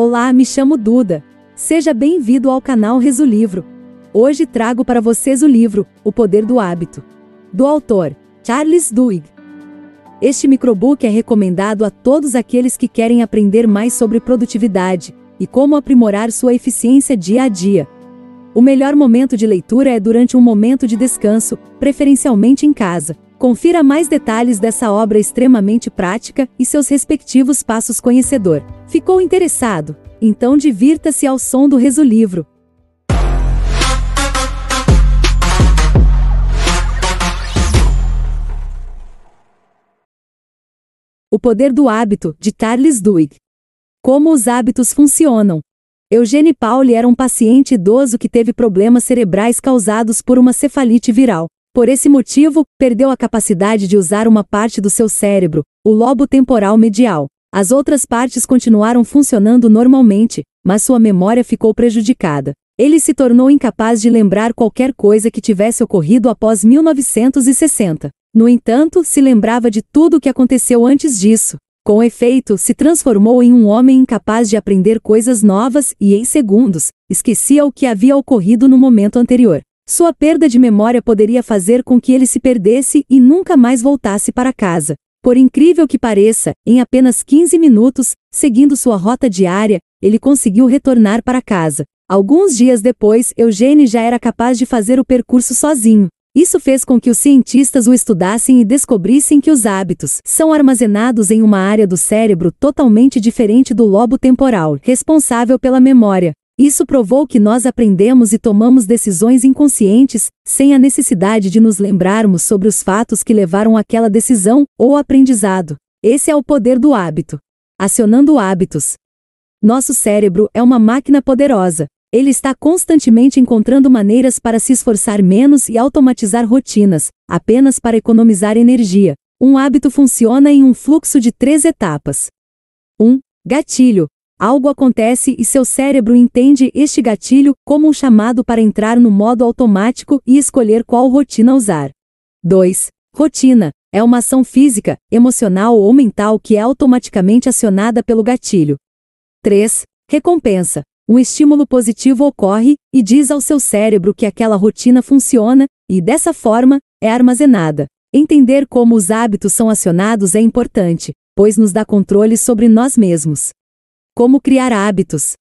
Olá, me chamo Duda. Seja bem-vindo ao canal Resumlivro. Hoje trago para vocês o livro O Poder do Hábito, do autor Charles Duhigg. Este microbook é recomendado a todos aqueles que querem aprender mais sobre produtividade e como aprimorar sua eficiência dia a dia. O melhor momento de leitura é durante um momento de descanso, preferencialmente em casa. Confira mais detalhes dessa obra extremamente prática e seus respectivos passos conhecedor. Ficou interessado? Então divirta-se ao som do Resumlivro. O Poder do Hábito, de Charles Duhigg. Como os hábitos funcionam. Eugene Pauli era um paciente idoso que teve problemas cerebrais causados por uma cefalite viral. Por esse motivo, perdeu a capacidade de usar uma parte do seu cérebro, o lobo temporal medial. As outras partes continuaram funcionando normalmente, mas sua memória ficou prejudicada. Ele se tornou incapaz de lembrar qualquer coisa que tivesse ocorrido após 1960. No entanto, se lembrava de tudo o que aconteceu antes disso. Com efeito, se transformou em um homem incapaz de aprender coisas novas e, em segundos, esquecia o que havia ocorrido no momento anterior. Sua perda de memória poderia fazer com que ele se perdesse e nunca mais voltasse para casa. Por incrível que pareça, em apenas 15 minutos, seguindo sua rota diária, ele conseguiu retornar para casa. Alguns dias depois, Eugene já era capaz de fazer o percurso sozinho. Isso fez com que os cientistas o estudassem e descobrissem que os hábitos são armazenados em uma área do cérebro totalmente diferente do lobo temporal, responsável pela memória. Isso provou que nós aprendemos e tomamos decisões inconscientes, sem a necessidade de nos lembrarmos sobre os fatos que levaram àquela decisão ou aprendizado. Esse é o poder do hábito. Acionando hábitos. Nosso cérebro é uma máquina poderosa. Ele está constantemente encontrando maneiras para se esforçar menos e automatizar rotinas, apenas para economizar energia. Um hábito funciona em um fluxo de 3 etapas. 1. Gatilho. Algo acontece e seu cérebro entende este gatilho como um chamado para entrar no modo automático e escolher qual rotina usar. 2. Rotina. É uma ação física, emocional ou mental que é automaticamente acionada pelo gatilho. 3. Recompensa. Um estímulo positivo ocorre e diz ao seu cérebro que aquela rotina funciona e, dessa forma, é armazenada. Entender como os hábitos são acionados é importante, pois nos dá controle sobre nós mesmos. Como criar hábitos?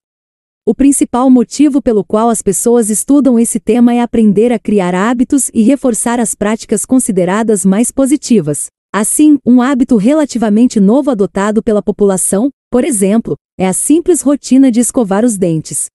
O principal motivo pelo qual as pessoas estudam esse tema é aprender a criar hábitos e reforçar as práticas consideradas mais positivas. Assim, um hábito relativamente novo adotado pela população, por exemplo, é a simples rotina de escovar os dentes.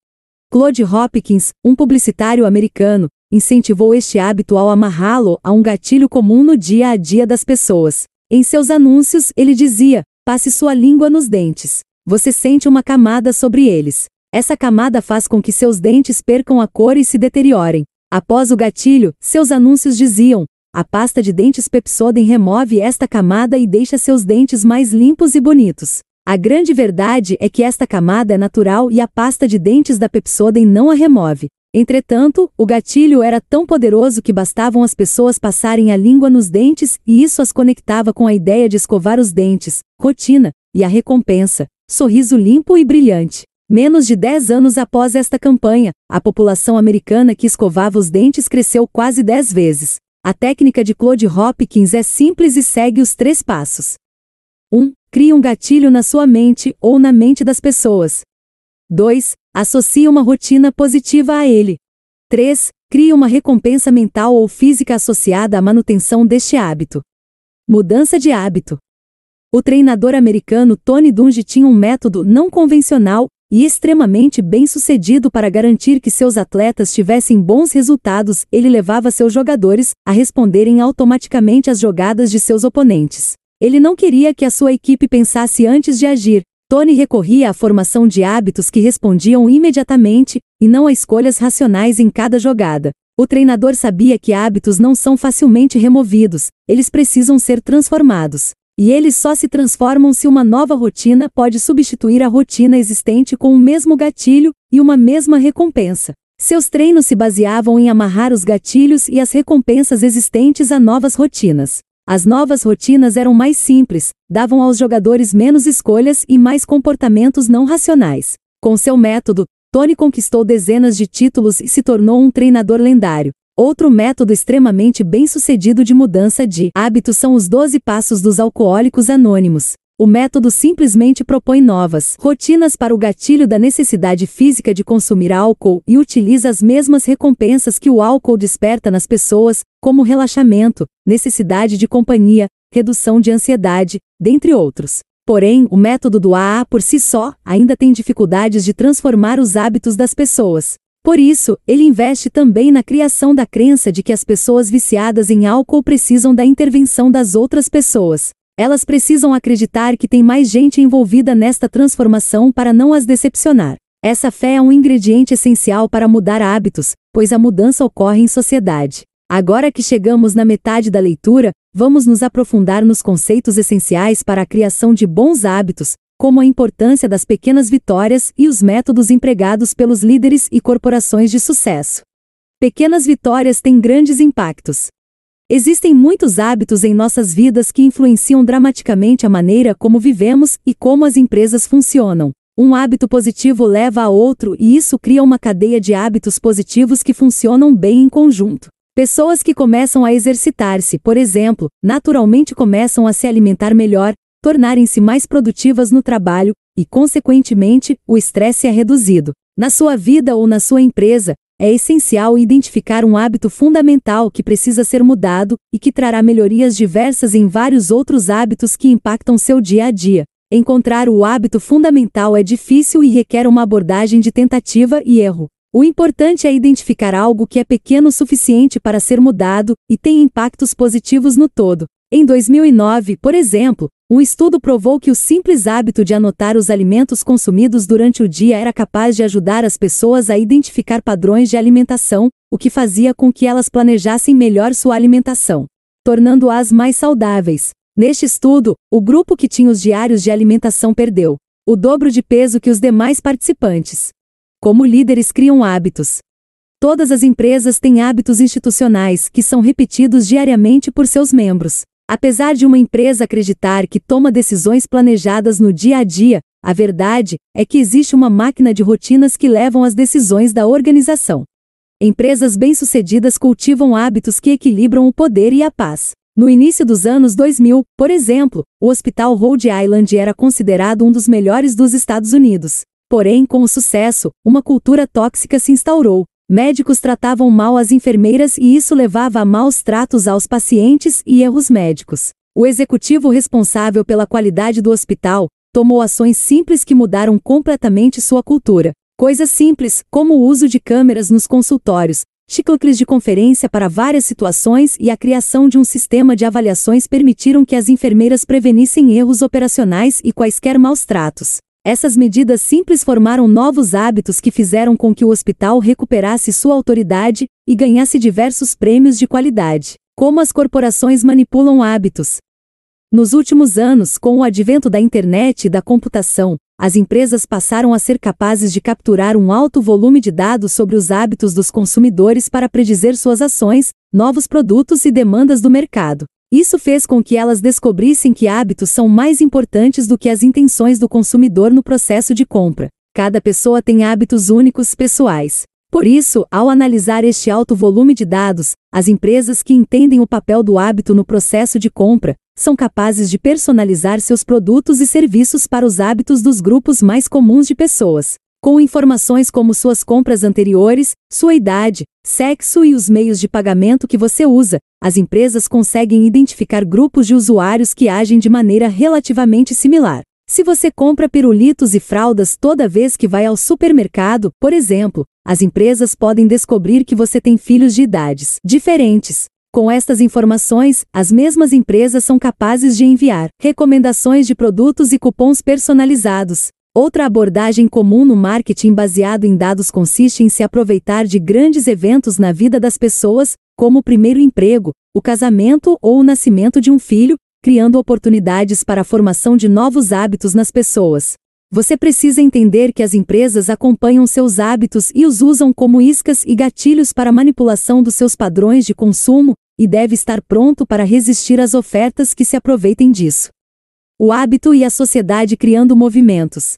Claude Hopkins, um publicitário americano, incentivou este hábito ao amarrá-lo a um gatilho comum no dia a dia das pessoas. Em seus anúncios, ele dizia: passe sua língua nos dentes. Você sente uma camada sobre eles. Essa camada faz com que seus dentes percam a cor e se deteriorem. Após o gatilho, seus anúncios diziam: a pasta de dentes Pepsodent remove esta camada e deixa seus dentes mais limpos e bonitos. A grande verdade é que esta camada é natural e a pasta de dentes da Pepsodent não a remove. Entretanto, o gatilho era tão poderoso que bastavam as pessoas passarem a língua nos dentes e isso as conectava com a ideia de escovar os dentes, rotina, e a recompensa, sorriso limpo e brilhante. Menos de 10 anos após esta campanha, a população americana que escovava os dentes cresceu quase 10 vezes. A técnica de Claude Hopkins é simples e segue os 3 passos. 1. Crie um gatilho na sua mente ou na mente das pessoas. 2. Associe uma rotina positiva a ele. 3. Crie uma recompensa mental ou física associada à manutenção deste hábito. Mudança de hábito. O treinador americano Tony Dungy tinha um método não convencional e extremamente bem-sucedido para garantir que seus atletas tivessem bons resultados. Ele levava seus jogadores a responderem automaticamente às jogadas de seus oponentes. Ele não queria que a sua equipe pensasse antes de agir. Tony recorria à formação de hábitos que respondiam imediatamente, e não a escolhas racionais em cada jogada. O treinador sabia que hábitos não são facilmente removidos, eles precisam ser transformados. E eles só se transformam se uma nova rotina pode substituir a rotina existente com o mesmo gatilho e uma mesma recompensa. Seus treinos se baseavam em amarrar os gatilhos e as recompensas existentes a novas rotinas. As novas rotinas eram mais simples, davam aos jogadores menos escolhas e mais comportamentos não racionais. Com seu método, Tony conquistou dezenas de títulos e se tornou um treinador lendário. Outro método extremamente bem-sucedido de mudança de hábitos são os 12 passos dos alcoólicos anônimos. O método simplesmente propõe novas rotinas para o gatilho da necessidade física de consumir álcool e utiliza as mesmas recompensas que o álcool desperta nas pessoas, como relaxamento, necessidade de companhia, redução de ansiedade, dentre outros. Porém, o método do AA por si só ainda tem dificuldades de transformar os hábitos das pessoas. Por isso, ele investe também na criação da crença de que as pessoas viciadas em álcool precisam da intervenção das outras pessoas. Elas precisam acreditar que tem mais gente envolvida nesta transformação para não as decepcionar. Essa fé é um ingrediente essencial para mudar hábitos, pois a mudança ocorre em sociedade. Agora que chegamos na metade da leitura, vamos nos aprofundar nos conceitos essenciais para a criação de bons hábitos, como a importância das pequenas vitórias e os métodos empregados pelos líderes e corporações de sucesso. Pequenas vitórias têm grandes impactos. Existem muitos hábitos em nossas vidas que influenciam dramaticamente a maneira como vivemos e como as empresas funcionam. Um hábito positivo leva a outro e isso cria uma cadeia de hábitos positivos que funcionam bem em conjunto. Pessoas que começam a exercitar-se, por exemplo, naturalmente começam a se alimentar melhor, tornarem-se mais produtivas no trabalho e, consequentemente, o estresse é reduzido. Na sua vida ou na sua empresa, é essencial identificar um hábito fundamental que precisa ser mudado e que trará melhorias diversas em vários outros hábitos que impactam seu dia a dia. Encontrar o hábito fundamental é difícil e requer uma abordagem de tentativa e erro. O importante é identificar algo que é pequeno o suficiente para ser mudado e tem impactos positivos no todo. Em 2009, por exemplo, um estudo provou que o simples hábito de anotar os alimentos consumidos durante o dia era capaz de ajudar as pessoas a identificar padrões de alimentação, o que fazia com que elas planejassem melhor sua alimentação, tornando-as mais saudáveis. Neste estudo, o grupo que tinha os diários de alimentação perdeu o dobro de peso que os demais participantes. Como líderes criam hábitos. Todas as empresas têm hábitos institucionais que são repetidos diariamente por seus membros. Apesar de uma empresa acreditar que toma decisões planejadas no dia a dia, a verdade é que existe uma máquina de rotinas que levam às decisões da organização. Empresas bem-sucedidas cultivam hábitos que equilibram o poder e a paz. No início dos anos 2000, por exemplo, o Hospital Rhode Island era considerado um dos melhores dos Estados Unidos. Porém, com o sucesso, uma cultura tóxica se instaurou. Médicos tratavam mal as enfermeiras e isso levava a maus tratos aos pacientes e erros médicos. O executivo responsável pela qualidade do hospital tomou ações simples que mudaram completamente sua cultura. Coisas simples, como o uso de câmeras nos consultórios, ciclos de conferência para várias situações e a criação de um sistema de avaliações permitiram que as enfermeiras prevenissem erros operacionais e quaisquer maus tratos. Essas medidas simples formaram novos hábitos que fizeram com que o hospital recuperasse sua autoridade e ganhasse diversos prêmios de qualidade. Como as corporações manipulam hábitos? Nos últimos anos, com o advento da internet e da computação, as empresas passaram a ser capazes de capturar um alto volume de dados sobre os hábitos dos consumidores para predizer suas ações, novos produtos e demandas do mercado. Isso fez com que elas descobrissem que hábitos são mais importantes do que as intenções do consumidor no processo de compra. Cada pessoa tem hábitos únicos pessoais. Por isso, ao analisar este alto volume de dados, as empresas que entendem o papel do hábito no processo de compra, são capazes de personalizar seus produtos e serviços para os hábitos dos grupos mais comuns de pessoas. Com informações como suas compras anteriores, sua idade, sexo e os meios de pagamento que você usa, as empresas conseguem identificar grupos de usuários que agem de maneira relativamente similar. Se você compra pirulitos e fraldas toda vez que vai ao supermercado, por exemplo, as empresas podem descobrir que você tem filhos de idades diferentes. Com estas informações, as mesmas empresas são capazes de enviar recomendações de produtos e cupons personalizados. Outra abordagem comum no marketing baseado em dados consiste em se aproveitar de grandes eventos na vida das pessoas, como o primeiro emprego, o casamento ou o nascimento de um filho, criando oportunidades para a formação de novos hábitos nas pessoas. Você precisa entender que as empresas acompanham seus hábitos e os usam como iscas e gatilhos para a manipulação dos seus padrões de consumo, e deve estar pronto para resistir às ofertas que se aproveitem disso. O hábito e a sociedade criando movimentos.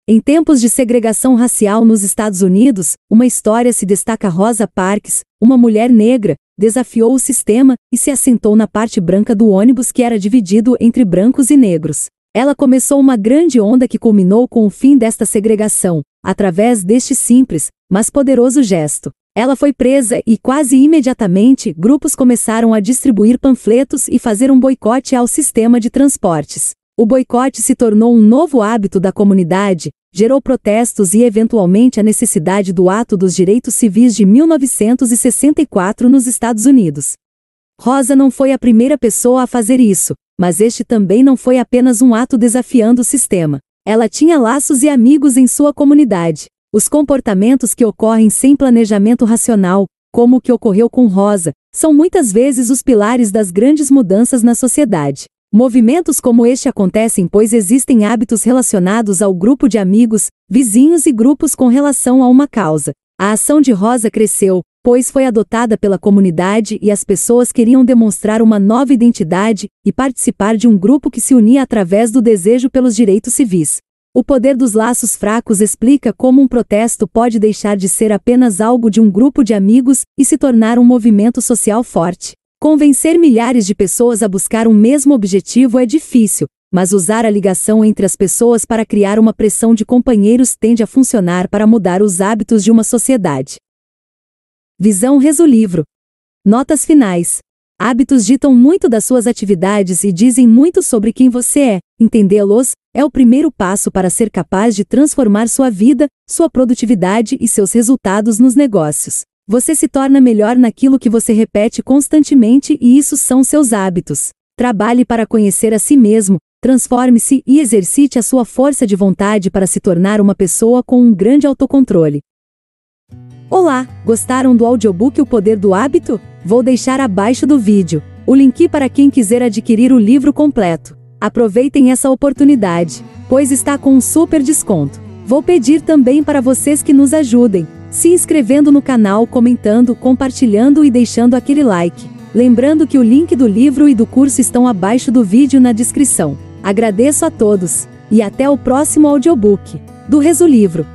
Em tempos de segregação racial nos Estados Unidos, uma história se destaca. Rosa Parks, uma mulher negra, desafiou o sistema e se assentou na parte branca do ônibus que era dividido entre brancos e negros. Ela começou uma grande onda que culminou com o fim desta segregação, através deste simples, mas poderoso gesto. Ela foi presa e, quase imediatamente, grupos começaram a distribuir panfletos e fazer um boicote ao sistema de transportes. O boicote se tornou um novo hábito da comunidade, gerou protestos e, eventualmente, a necessidade do Ato dos Direitos Civis de 1964 nos Estados Unidos. Rosa não foi a primeira pessoa a fazer isso, mas este também não foi apenas um ato desafiando o sistema. Ela tinha laços e amigos em sua comunidade. Os comportamentos que ocorrem sem planejamento racional, como o que ocorreu com Rosa, são muitas vezes os pilares das grandes mudanças na sociedade. Movimentos como este acontecem pois existem hábitos relacionados ao grupo de amigos, vizinhos e grupos com relação a uma causa. A ação de Rosa cresceu, pois foi adotada pela comunidade e as pessoas queriam demonstrar uma nova identidade e participar de um grupo que se unia através do desejo pelos direitos civis. O poder dos laços fracos explica como um protesto pode deixar de ser apenas algo de um grupo de amigos e se tornar um movimento social forte. Convencer milhares de pessoas a buscar um mesmo objetivo é difícil, mas usar a ligação entre as pessoas para criar uma pressão de companheiros tende a funcionar para mudar os hábitos de uma sociedade. Visão Resolivro. Notas finais. Hábitos ditam muito das suas atividades e dizem muito sobre quem você é. Entendê-los é o primeiro passo para ser capaz de transformar sua vida, sua produtividade e seus resultados nos negócios. Você se torna melhor naquilo que você repete constantemente e isso são seus hábitos. Trabalhe para conhecer a si mesmo, transforme-se e exercite a sua força de vontade para se tornar uma pessoa com um grande autocontrole. Olá, gostaram do audiobook O Poder do Hábito? Vou deixar abaixo do vídeo o link para quem quiser adquirir o livro completo. Aproveitem essa oportunidade, pois está com um super desconto. Vou pedir também para vocês que nos ajudem, se inscrevendo no canal, comentando, compartilhando e deixando aquele like. Lembrando que o link do livro e do curso estão abaixo do vídeo na descrição. Agradeço a todos, e até o próximo audiobook do Resolivro.